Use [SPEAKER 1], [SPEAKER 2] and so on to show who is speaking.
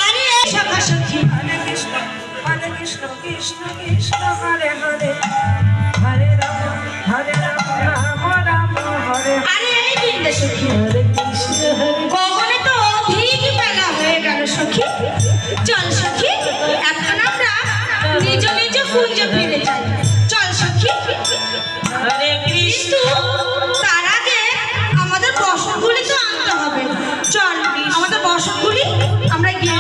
[SPEAKER 1] আরে সখা সখী
[SPEAKER 2] হরে কৃষ্ণ কৃষ্ণ কৃষ্ণ হরে হরে হরে রাম রাম রাম হরে
[SPEAKER 1] আরে এই বৃন্দা সখী
[SPEAKER 2] হরে কৃষ্ণ হরে
[SPEAKER 1] গগনে তো অধিক বেলা হয়ে গেল সখী। চল সখী এখন আমরা নিজ নিজ কুঞ্জ ফিরে যাই। চল সখী।
[SPEAKER 2] হরে কৃষ্ণ
[SPEAKER 1] তার আগে আমাদের বসনগুলি তো আনতে হবে। চল আমাদের বসনগুলি আমরা গিয়ে